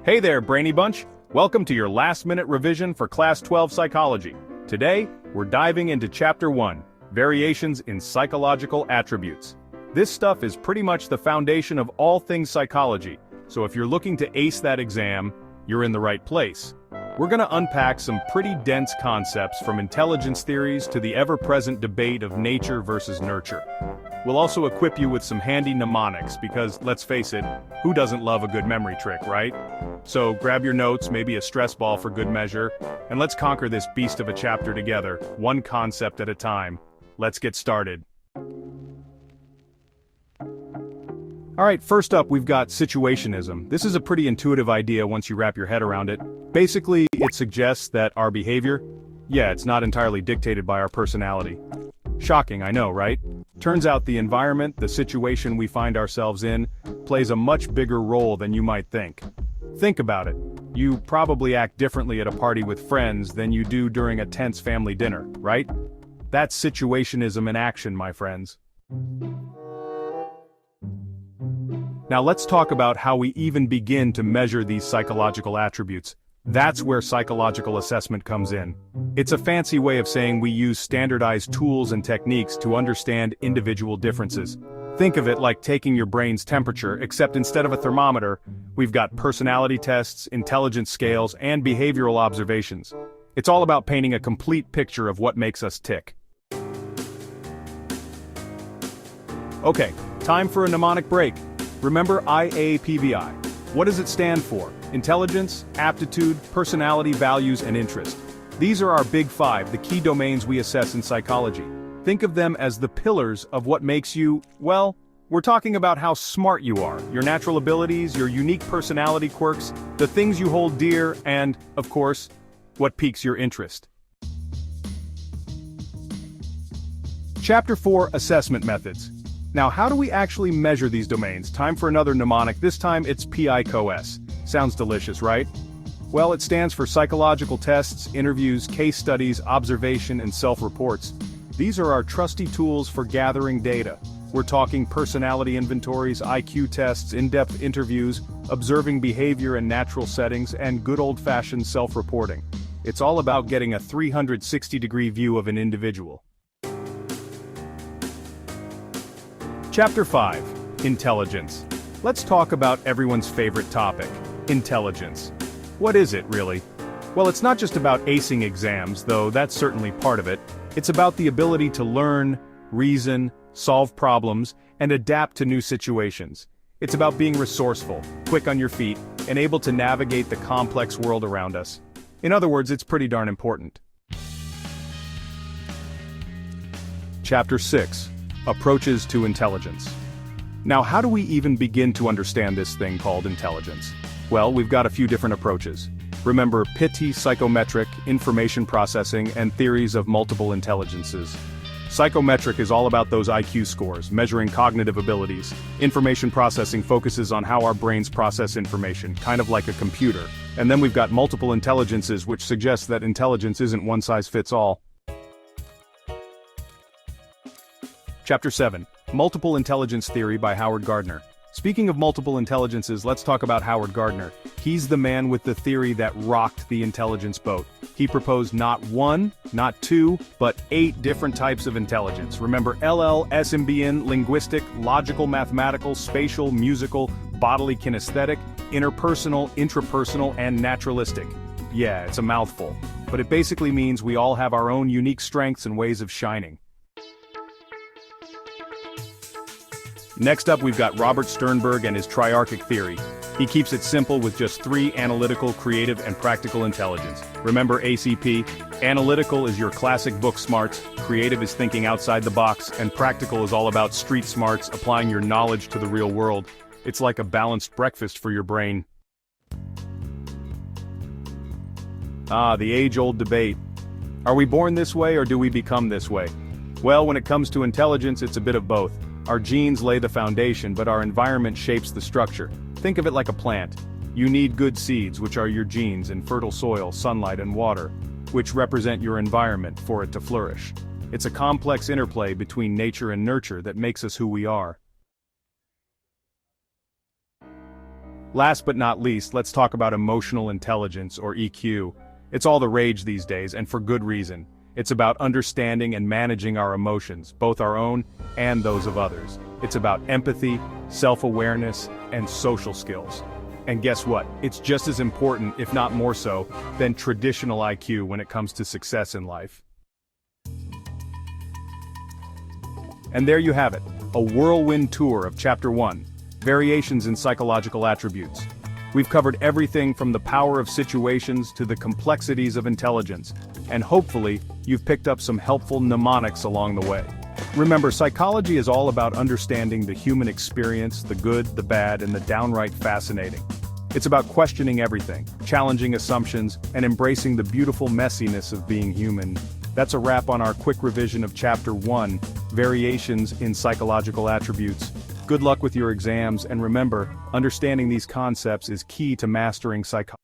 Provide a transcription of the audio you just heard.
Hey there, Brainy Bunch! Welcome to your last-minute revision for Class 12 Psychology. Today, we're diving into Chapter 1, Variations in Psychological Attributes. This stuff is pretty much the foundation of all things psychology, so if you're looking to ace that exam, you're in the right place. We're gonna unpack some pretty dense concepts from intelligence theories to the ever-present debate of nature versus nurture. We'll also equip you with some handy mnemonics because, let's face it, who doesn't love a good memory trick, right? So grab your notes, maybe a stress ball for good measure, and let's conquer this beast of a chapter together, one concept at a time. Let's get started. Alright, first up we've got situationism. This is a pretty intuitive idea once you wrap your head around it. Basically, it suggests that our behavior, it's not entirely dictated by our personality. Shocking, I know, right? Turns out the environment, the situation we find ourselves in, plays a much bigger role than you might think. Think about it. You probably act differently at a party with friends than you do during a tense family dinner, right? That's situationism in action, my friends. Now let's talk about how we even begin to measure these psychological attributes. That's where psychological assessment comes in. It's a fancy way of saying we use standardized tools and techniques to understand individual differences. Think of it like taking your brain's temperature, except instead of a thermometer, we've got personality tests, intelligence scales, and behavioral observations. It's all about painting a complete picture of what makes us tick. Okay, time for a mnemonic break. Remember IAPVI. What does it stand for? Intelligence, aptitude, personality, values, and interest. These are our big five, the key domains we assess in psychology. Think of them as the pillars of what makes you, well, we're talking about how smart you are, your natural abilities, your unique personality quirks, the things you hold dear, and, of course, what piques your interest. Chapter 4, Assessment Methods. Now, how do we actually measure these domains? Time for another mnemonic, this time it's PI-COS. Sounds delicious, right? Well, it stands for psychological tests, interviews, case studies, observation, and self-reports. These are our trusty tools for gathering data. We're talking personality inventories, IQ tests, in-depth interviews, observing behavior in natural settings, and good old-fashioned self-reporting. It's all about getting a 360-degree view of an individual. Chapter 5, Intelligence. Let's talk about everyone's favorite topic, intelligence. What is it, really? Well, it's not just about acing exams, though that's certainly part of it. It's about the ability to learn, reason, solve problems, and adapt to new situations. It's about being resourceful, quick on your feet, and able to navigate the complex world around us. In other words, it's pretty darn important. Chapter 6, Approaches to Intelligence. Now, how do we even begin to understand this thing called intelligence? Well, we've got a few different approaches. Remember PI-COS, psychometric, information processing, and theories of multiple intelligences. Psychometric is all about those IQ scores, measuring cognitive abilities. Information processing focuses on how our brains process information, kind of like a computer. And then we've got multiple intelligences, which suggests that intelligence isn't one size fits all. Chapter 7, Multiple Intelligence Theory by Howard Gardner. Speaking of multiple intelligences, let's talk about Howard Gardner. He's the man with the theory that rocked the intelligence boat. He proposed not one, not two, but 8 different types of intelligence. Remember LL, SMBIIN, linguistic, logical, mathematical, spatial, musical, bodily kinesthetic, interpersonal, intrapersonal, and naturalistic. Yeah, it's a mouthful. But it basically means we all have our own unique strengths and ways of shining. Next up, we've got Robert Sternberg and his Triarchic theory. He keeps it simple with just 3: analytical, creative, and practical intelligence. Remember ACP? Analytical is your classic book smarts, creative is thinking outside the box, and practical is all about street smarts, applying your knowledge to the real world. It's like a balanced breakfast for your brain. The age-old debate. Are we born this way or do we become this way? Well, when it comes to intelligence, it's a bit of both. Our genes lay the foundation, but our environment shapes the structure. Think of it like a plant. You need good seeds, which are your genes, and fertile soil, sunlight, and water, which represent your environment for it to flourish. It's a complex interplay between nature and nurture that makes us who we are. Last but not least, let's talk about emotional intelligence, or EQ. It's all the rage these days, and for good reason. It's about understanding and managing our emotions, both our own and those of others. It's about empathy, self-awareness, and social skills. And guess what? It's just as important, if not more so, than traditional IQ when it comes to success in life. And there you have it, a whirlwind tour of Chapter 1, Variations in Psychological Attributes. We've covered everything from the power of situations to the complexities of intelligence, and hopefully, you've picked up some helpful mnemonics along the way. Remember, psychology is all about understanding the human experience, the good, the bad, and the downright fascinating. It's about questioning everything, challenging assumptions, and embracing the beautiful messiness of being human. That's a wrap on our quick revision of Chapter 1, Variations in Psychological Attributes. Good luck with your exams, and remember, understanding these concepts is key to mastering psychology.